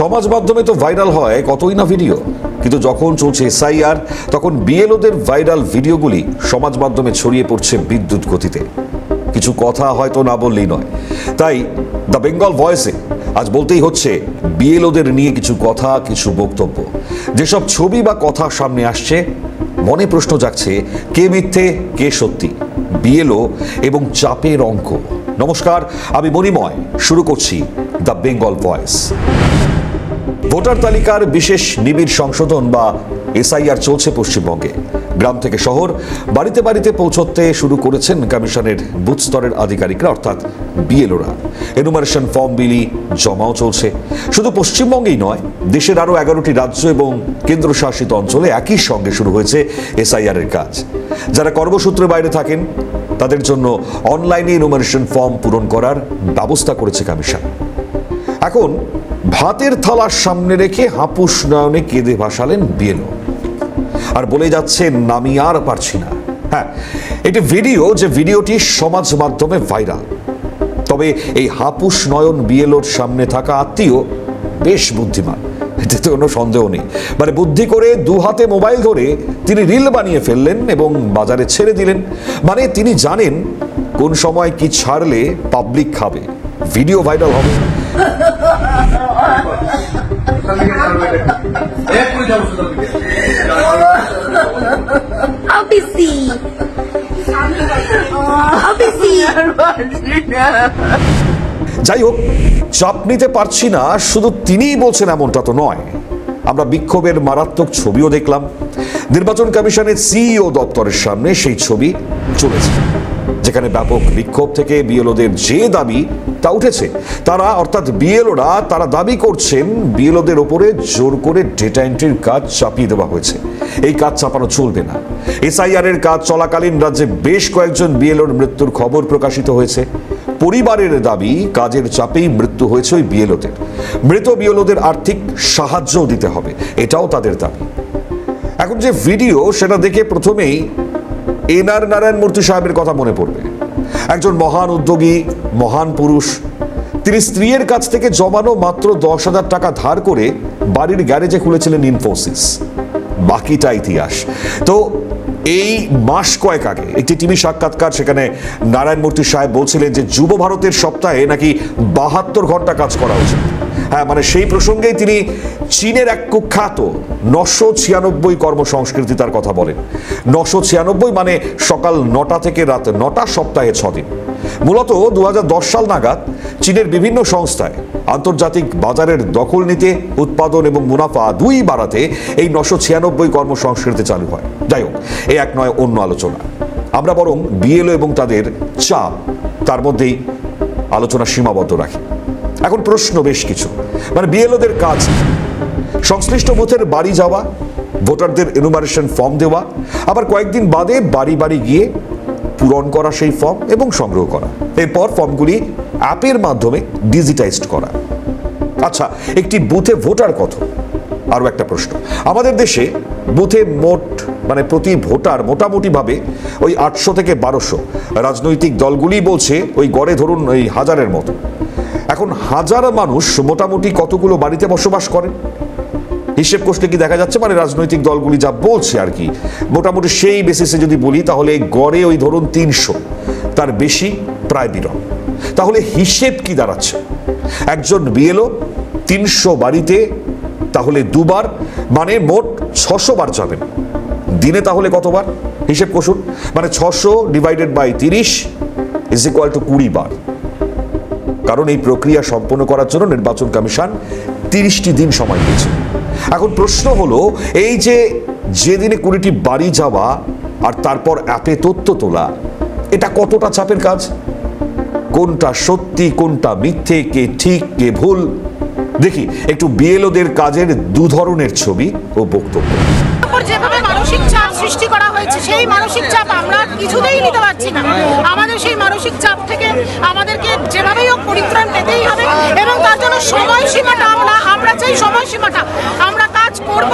সমাজ মাধ্যমে তো ভাইরাল হয় কতই না ভিডিও, কিন্তু যখন চলছে এসআইআর তখন বিএলওদের ভাইরাল ভিডিওগুলি সমাজ মাধ্যমে ছড়িয়ে পড়ছে বিদ্যুৎ গতিতে। কিছু কথা হয়তো না বললেই নয়, তাই দ্য বেঙ্গল ভয়েসে আজ বলতেই হচ্ছে বিএলওদের নিয়ে কিছু কথা, কিছু বক্তব্য। যেসব ছবি বা কথা সামনে আসছে, মনে প্রশ্ন জাগছে কে মিথ্যে কে সত্যি, বিএলও এবং চাপের অঙ্ক। নমস্কার, আমি মণিময়, শুরু করছি দ্য বেঙ্গল ভয়েস। ভোটার তালিকার বিশেষ নিবিড় সংশোধন বা এসআইআর চলছে পশ্চিমবঙ্গে। গ্রাম থেকে শহর, বাড়িতে বাড়িতে পৌঁছতে শুরু করেছেন কমিশনের বুথ স্তরের আধিকারিকরা, অর্থাৎ বিএলওরা। এনুমারেশন ফর্ম বিলি জমাও চলছে। শুধু পশ্চিমবঙ্গেই নয়, দেশের আরও 11টি রাজ্য এবং কেন্দ্রশাসিত অঞ্চলে একই সঙ্গে শুরু হয়েছে এসআইআর এর কাজ। যারা কর্মসূত্রে বাইরে থাকেন তাদের জন্য অনলাইনে এনুমারেশন ফর্ম পূরণ করার ব্যবস্থা করেছে কমিশন। এখন ভাতের থালার সামনে রেখে হাপুস নয়নে কেঁদে ভাসালেন বিএলও, আর বলে যাচ্ছেন আমি আর পারছি না। হ্যাঁ, এটি ভিডিও, যে ভিডিওটি সমাজ মাধ্যমে ভাইরাল। তবে এই হাপুস নয়ন বিএলওর সামনে থাকা আত্মীয় বেশ বুদ্ধিমান, এতে কোনো সন্দেহ নেই। মানে বুদ্ধি করে দু হাতে মোবাইল ধরে তিনি রিল বানিয়ে ফেললেন এবং বাজারে ছেড়ে দিলেন। মানে তিনি জানেন কোন সময় কি ছাড়লে পাবলিক খাবে, ভিডিও ভাইরাল হবে। যাই হোক, চাপ নিতে পারছি না শুধু তিনিই বলছেন এমনটা তো নয়। আমরা বিক্ষোভের মারাত্মক ছবিও দেখলাম। নির্বাচন কমিশনের সিইও দপ্তরের সামনে সেই ছবি চলেছে, যেখানে ব্যাপক বিক্ষোভ থেকে বিএলওদের যে দাবি তা উঠেছে। তারা অর্থাৎ বিএলওরা তারা দাবি করছেন বিএলওদের ওপরে জোর করে ডেটা এন্ট্রির কাজ চাপিয়ে দেওয়া হয়েছে। এই কাজ চাপানো চলবে না। এসআইআর এর কাজ চলাকালীন রাজ্যে বেশ কয়েকজন বিএলওর মৃত্যুর খবর প্রকাশিত হয়েছে। পরিবারের দাবি কাজের চাপেই মৃত্যু হয়েছে ওই বিএলওদের। মৃত বিএলওদের আর্থিক সাহায্যও দিতে হবে, এটাও তাদের দাবি। এখন যে ভিডিও, সেটা দেখে প্রথমেই এনআর নারায়ণ মূর্তি সাহেবের কথা মনে পড়বে। একজন মহান উদ্যোগী, মহান পুরুষ। তিনি স্ত্রীর কাছ থেকে জমানো মাত্র 10,000 টাকা ধার করে বাড়ির গ্যারেজে খুলেছিলেন ইনফোসিস। বাকিটা ইতিহাস। তো এই মাস কয়েক আগে একটি টিভি সাক্ষাৎকার, সেখানে নারায়ণ মূর্তি সাহেব বলছিলেন যে যুব ভারতের সপ্তাহে নাকি 72 ঘন্টা কাজ করা উচিত। হ্যাঁ, মানে সেই প্রসঙ্গেই তিনি চীনের এক কুখ্যাত 996 কর্মসংস্কৃতি তার কথা বলেন। 996 মানে সকাল 9টা থেকে রাত 9টা, সপ্তাহে 6 দিন। মূলত 2010 সাল নাগাদ চীনের বিভিন্ন সংস্থায় আন্তর্জাতিক বাজারের দখল নিতে, উৎপাদন এবং মুনাফা দুই বাড়াতে এই 996 কর্মসংস্কৃতি চালু হয়। যাই হোক, এই এক নয় অন্য আলোচনা। আমরা বরং বিএলও এবং তাদের চাপ, তার মধ্যেই আলোচনা সীমাবদ্ধ রাখি। এখন প্রশ্ন বেশ কিছু। মানে বিএলওদের কাজ সংশ্লিষ্ট বুথের বাড়ি যাওয়া, ভোটারদের এনুমারেশন ফর্ম দেওয়া, আবার কয়েকদিন বাদে বাড়ি বাড়ি গিয়ে পূরণ করা সেই ফর্ম এবং সংগ্রহ করা, এরপর ফর্মগুলি অ্যাপের মাধ্যমে ডিজিটাইজড করা। আচ্ছা, একটি বুথে ভোটার কত? আরও একটা প্রশ্ন। আমাদের দেশে বুথে মোট মানে প্রতি ভোটার মোটামুটিভাবে ওই 800 থেকে 1200। রাজনৈতিক দলগুলি বলছে ওই গড়ে ধরুন ওই 1000-এর মতো। এখন 1000 মানুষ মোটামুটি কতগুলো বাড়িতে বসবাস করেন? হিসেব করতে কি দেখা যাচ্ছে, মানে রাজনৈতিক দলগুলি যা বলছে আর কি, মোটামুটি সেই বেসিসে যদি বলি তাহলে গড়ে ওই ধরুন 300, তার বেশি প্রায় বিরল। তাহলে হিসেব কি দাঁড়াচ্ছে? একজন বিএলও 300 বাড়িতে, তাহলে দুবার, মানে মোট 600 বার যাবেন দিনে। তাহলে কতবার? হিসেব কষুন। মানে 600 divided by 30 is equal to 20 বার। কারণ এই প্রক্রিয়া সম্পন্ন করার জন্য নির্বাচন কমিশন 30টি দিন সময় দিয়েছে। এখন প্রশ্ন হলো, এই যে যেদিনে 20টি বাড়ি যাওয়া আর তারপর অ্যাপে তথ্য তোলা, এটা কতটা চাপের কাজ? কোনটা সত্যি, কোনটা মিথ্যে, কে ঠিক কে ভুল? দেখি একটু বিএলওদের কাজের দু ধরনের ছবি ও বক্তব্য। যেভাবে মানসিক চাপ সৃষ্টি করা হয়েছে, সেই মানসিক চাপ আমরা কিছুতেই নিতে পারছি না। আমাদের সেই মানসিক চাপ থেকে আমাদেরকে যেভাবেই হোক পরিত্রাণ পেতেই হবে, এবং তার জন্য সময়সীমাটা আমরা চাই। সময়সীমাটা আমরা কাজ করব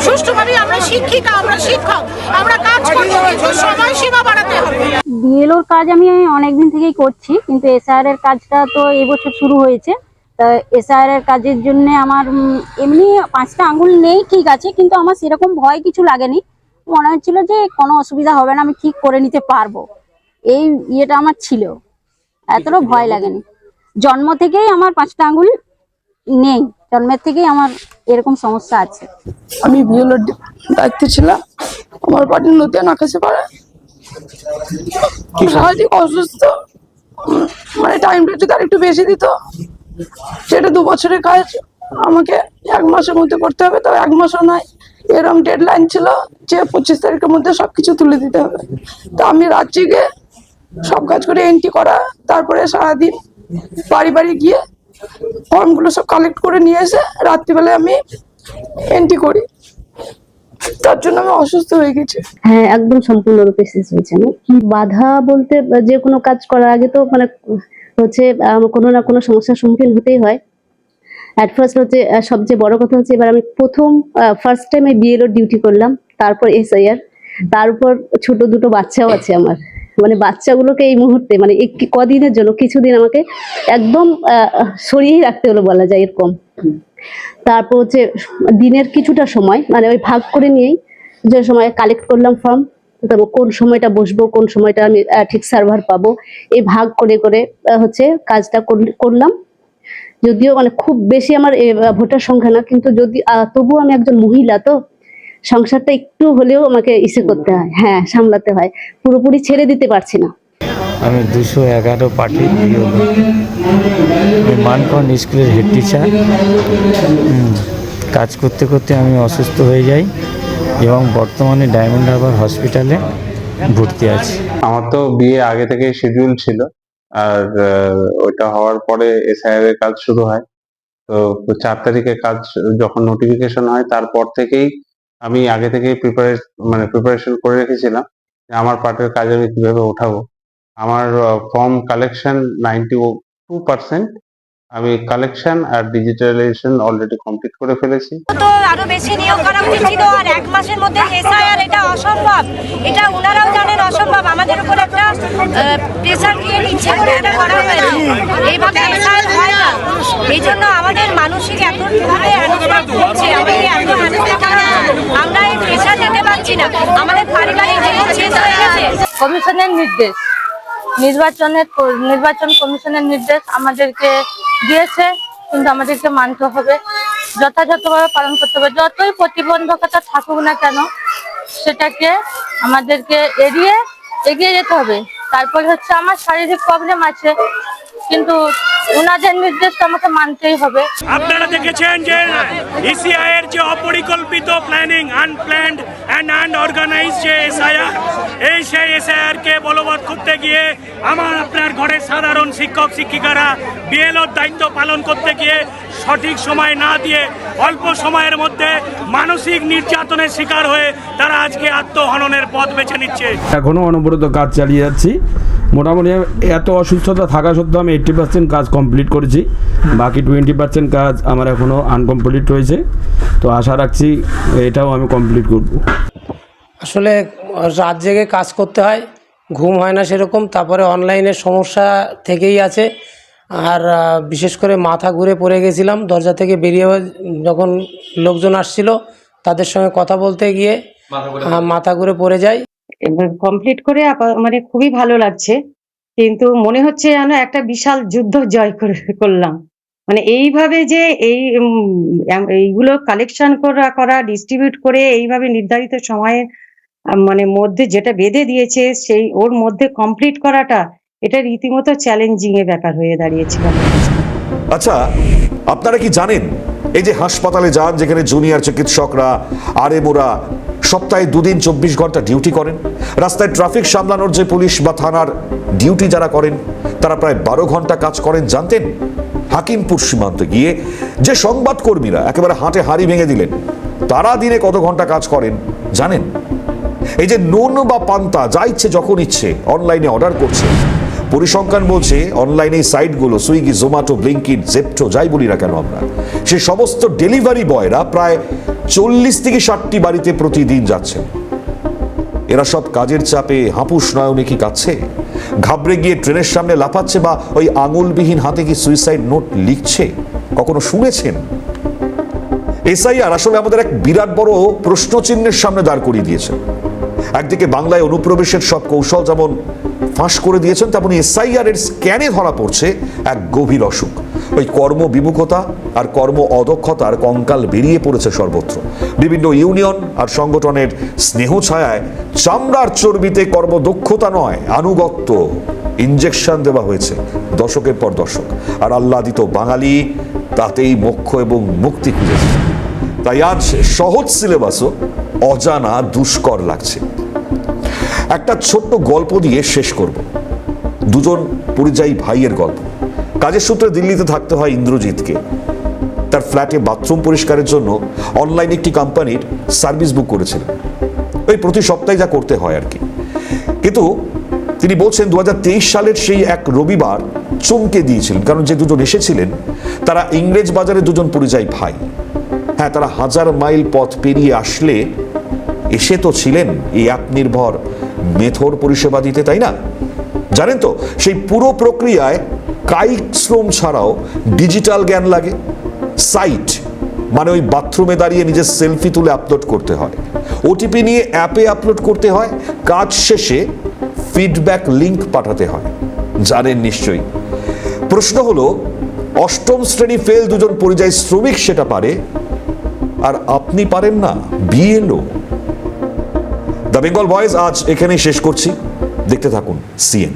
সুষ্ঠুভাবে। আমরা শিক্ষিকা, আমরা শিক্ষক, আমরা কাজ করব, কিন্তু সময়সীমা বাড়াতে হবে। বিএলওর কাজ আমি অনেকদিন থেকেই করছি, কিন্তু এসআইআর এর কাজটা তো এবছর শুরু হয়েছে। তা এসআইআর এর কাজের জন্য আমার এমনি 5টা আঙ্গুল নেই ঠিক আছে, কিন্তু আমার সেরকম ভয় কিছু লাগেনি। মনে হচ্ছিল যে কোনো অসুবিধা হবে না, আমি ঠিক করে নিতে পারবো, এই ইয়েটা আমার ছিল, এতটা ভয় লাগেনি। জন্ম থেকেই আমার 5টা আঙ্গুল নেই, জন্মের থেকেই আমার এরকম সমস্যা আছে। আমি বিএলওর দায়িত্বে ছিলাম, আমার বাড়ি নদিয়া নাকাশে পাড়া। শারীরিক অসুস্থ, মানে টাইমটা যদি আর একটু বেশি দিত, সেটা 2 বছরের কাজ আমাকে 1 মাসের মধ্যে করতে হবে, তবে 1 মাসও নয়, এরকম ডেডলাইন ছিল যে 25 তারিখের মধ্যে সবকিছু তুলে দিতে হবে। তো আমি রাত জেগে সব কাজ করে এন্ট্রি করা, তারপরে সারাদিন বাড়ি বাড়ি গিয়ে ফর্মগুলো সব কালেক্ট করে নিয়ে এসে রাত্রিবেলায় আমি এন্ট্রি করি। তার জন্য আমি অসুস্থ হয়ে গেছি। হ্যাঁ, একদম সম্পূর্ণরূপে শেষ হয়েছে। বাধা বলতে যে কোনো কাজ করার আগে তো মানে হচ্ছে কোনো না কোনো সমস্যার সম্মুখীন হতেই হয়। অ্যাট ফার্স্ট হচ্ছে সবচেয়ে বড় কথা হচ্ছে, এবার আমি ফার্স্ট টাইমে বিএলও ডিউটি করলাম, তারপর এসআইআর, তার উপর ছোট দুটো বাচ্চাও আছে আমার। মানে বাচ্চাগুলোকে এই মুহূর্তে মানে কদিনের জন্য কিছুদিন আমাকে একদম সরিয়ে রাখতে হলো বলা যায় এরকম। তারপর হচ্ছে দিনের কিছুটা সময় মানে ওই ভাগ করে নিয়েই যে সময় কালেক্ট করলাম ফর্ম, তারপর কোন সময়টা বসবো, কোন সময়টা আমি ঠিক সার্ভার পাবো, এই ভাগ করে করে হচ্ছে কাজটা করলাম। যদিও মানে খুব বেশি আমার ভোটার সংখ্যা না, কিন্তু যদি তবুও আমি একজন মহিলা, তো সংসারটা একটু হলেও আমাকে করতে হয়, হ্যাঁ সামলাতে হয়, পুরোপুরি ছেড়ে দিতে পারছি না। আমি 211 পার্টি মানকন স্কুলের হেড টিচার। কাজ করতে করতে আমি অসুস্থ হয়ে যাই এবং বর্তমানে ডায়মন্ড হারবার হসপিটালে ভর্তি আছি। আমার তো বিয়ে আগে থেকে শিডিউল ছিল, আর ওইটা হওয়ার পরে এসআইআর এর কাজ শুরু হয়। তো 4 তারিখে কাজ যখন নোটিফিকেশন হয়, তারপর থেকেই আমি আগে থেকে প্রিপারেশন করে রেখেছিলাম যে আমার পার্টের কাজ আমি কিভাবে ওঠাবো। আমার ফর্ম কালেকশন 92% আমি কালেকশন আর ডিজিটালাইজেশন অলরেডি কমপ্লিট করে ফেলেছি। তো আরো বেশি নিয়োগ করা উচিত ছিল, আর 1 মাসের মধ্যে এসআইআর, এটা অসম্ভব, এটা ওনারাও জানেন অসম্ভব। আমাদের উপর একটা প্রেসার দিয়ে ইচ্ছে করে এটা করা হয়েছে, এইভাবে এসআইআর হয় না। এই জন্য আমাদের মানসিক এতভাবে হ্যারাসমেন্ট হচ্ছে, আমাদের এত মানসিক আমরা এই প্রেসার দিতে পারছি না, আমাদের পারিবারিক জীবন শেষ হয়ে গেছে। কমিশনের নির্দেশ, নির্বাচন কমিশনের নির্দেশ আমাদেরকে দিয়েছে, কিন্তু আমাদেরকে মানতে হবে, যথাযথভাবে পালন করতে হবে। যতই প্রতিবন্ধকতা থাকুক না কেন, সেটাকে আমাদেরকে এগিয়ে যেতে হবে। তারপরে হচ্ছে আমার শারীরিক প্রবলেম আছে, কিন্তু ওনাদের নির্দেশ তো আমাকে মানতেই হবে। আপনারা দেখেছেন যে ইসিআই এর যে অপরিকল্পিত প্ল্যানিং, আনপ্ল্যান্ড এন্ড আনঅর্গানাইজড যে এসআইআর, সেই এসআইআর কে বলবৎ করতে গিয়ে আমার আপনার ঘরের সাধারণ শিক্ষক শিক্ষিকারা বিএলওর দায়িত্ব পালন করতে গিয়ে সঠিক সময় না দিয়ে অল্প সময়ের মধ্যে মানসিক নির্যাতনের শিকার হয়ে তারা আজকে আত্মহননের পথ বেছে নিচ্ছে। এখনো অনবরত কাজ চালিয়ে যাচ্ছি। মোটামুটি এত অসুস্থতা থাকা সত্ত্বেও আমি 80% কাজ কমপ্লিট করেছি, বাকি 20% কাজ আমার এখনও আনকমপ্লিট রয়েছে। তো আশা রাখছি এটাও আমি কমপ্লিট করব। আসলে রাত জেগে কাজ করতে হয়, ঘুম হয় না সেরকম, তারপরে অনলাইনের সমস্যা থেকেই আছে। আর বিশেষ করে মাথা ঘুরে পড়ে গেছিলাম, দরজা থেকে বেরিয়ে যখন লোকজন আসছিল তাদের সঙ্গে কথা বলতে গিয়ে মাথা ঘুরে পড়ে যায়। কমপ্লিট করে মানে খুবই ভালো লাগছে, কিন্তু মনে হচ্ছে যেন একটা বিশাল যুদ্ধ জয় করলাম। মানে এইভাবে যে এইগুলো কালেকশন করা ডিস্ট্রিবিউট করে এইভাবে নির্ধারিত সময়ের মানে মধ্যে যেটা বেঁধে দিয়েছে, সেই ওর মধ্যে কমপ্লিট করাটা, এটা রীতিমতো চ্যালেঞ্জিং এর ব্যাপার হয়ে দাঁড়িয়েছিল। আচ্ছা, আপনারা কি জানেন এই যে হাসপাতালে যান যেখানে জুনিয়র চিকিৎসকরা আরএমওরা সপ্তাহে 2 দিন 24 ঘন্টা ডিউটি করেন, রাস্তায় ট্রাফিক সামলানোর যে পুলিশ বা থানার ডিউটি যারা করেন তারা প্রায় 12 ঘন্টা কাজ করেন জানতেন? হাকিমপুর সীমান্তে গিয়ে যে সংবাদকর্মীরা একেবারে হাটে হাড়ি ভেঙে দিলেন, তারা দিনে কত ঘন্টা কাজ করেন জানেন? এই যে নুন বা পান্তা যা ইচ্ছে যখন ইচ্ছে অনলাইনে অর্ডার করছে, পরিসংখ্যান বলছে অনলাইনে সাইটগুলো সুইগি, জোম্যাটো, ব্লিঙ্কিট, জেপ্টো যাই বলি না কেন আমরা, সে সমস্ত ডেলিভারি বয়রা প্রায় 40 থেকে 60টি বাড়িতে প্রতিদিন যাচ্ছেন। এরা সব কাজের চাপে হাঁপুস নয়নে কি কাচ্ছে? ঘাবড়ে গিয়ে ট্রেনের সামনে লাফাচ্ছে বা ওই আঙুলবিহীন হাতে কি সুইসাইড নোট লিখছে? কখনো শুনেছেন? এসআইআর আসলে আমাদের এক বিরাট বড় প্রশ্নচিহ্নের সামনে দাঁড় করিয়ে দিয়েছে। একদিকে বাংলায় অনুপ্রবেশের সব কৌশল যেমন ফাঁস করে দিয়েছেন, তেমনি এসআইআর এর স্ক্যানে ধরা পড়ছে এক গভীর অসুখ। ওই কর্মবিমুখতা আর কর্ম অদক্ষতার কঙ্কাল বেরিয়ে পড়েছে সর্বত্র। বিভিন্ন ইউনিয়ন আর সংগঠনের স্নেহ ছায়ায় চামড়ার চর্বিতে কর্মদক্ষতা নয়, আনুগত্য ইনজেকশন দেওয়া হয়েছে দশকের পর দশক। আর আহ্লাদিত বাঙালি তাতেই মোক্ষ এবং মুক্তি খুঁজেছে। তাই আজ সহজ সিলেবাসও অজানা দুষ্কর লাগছে। একটা ছোট্ট গল্প দিয়ে শেষ করব। দুজন পরিযায়ী ভাইয়ের গল্প। কাজের সূত্রে দিল্লিতে থাকতে হয় ইন্দ্রজিৎকে। তার ফ্ল্যাটে বাথরুম পরিষ্কারের জন্য অনলাইন একটি কোম্পানির সার্ভিস বুক করেছিলেন। ওই প্রতি সপ্তাহে যা করতে হয় আর কি। কিন্তু তিনি বলছেন 2023 সালের সেই এক রবিবার চমকে দিয়েছিলেন, কারণ যে দুজন এসেছিলেন তারা ইংরেজ বাজারে দুজন পরিযায়ী ভাই। হ্যাঁ, তারা 1000 মাইল পথ পেরিয়ে আসলে এসে তো ছিলেন এই অ্যাপ নির্ভর মেথর পরিষেবা দিতে, তাই না? জানেন তো, সেই পুরো প্রক্রিয়ায় কায়িক শ্রম ছাড়াও ডিজিটাল জ্ঞান লাগে। সাইট মানে ওই বাথরুমে দাঁড়িয়ে নিজের সেলফি তুলে আপলোড করতে হয়, ওটিপি নিয়ে অ্যাপে আপলোড করতে হয়, কাজ শেষে ফিডব্যাক লিংক পাঠাতে হয়। জানেন নিশ্চয়ই। প্রশ্ন হলো, অষ্টম শ্রেণী ফেল দুজন পরিযায়ী শ্রমিক সেটা পারে, আর আপনি পারেন না? বিএলও। দ্য বেঙ্গল ভয়েস আজ এখানেই শেষ করছি। দেখতে থাকুন সিএন।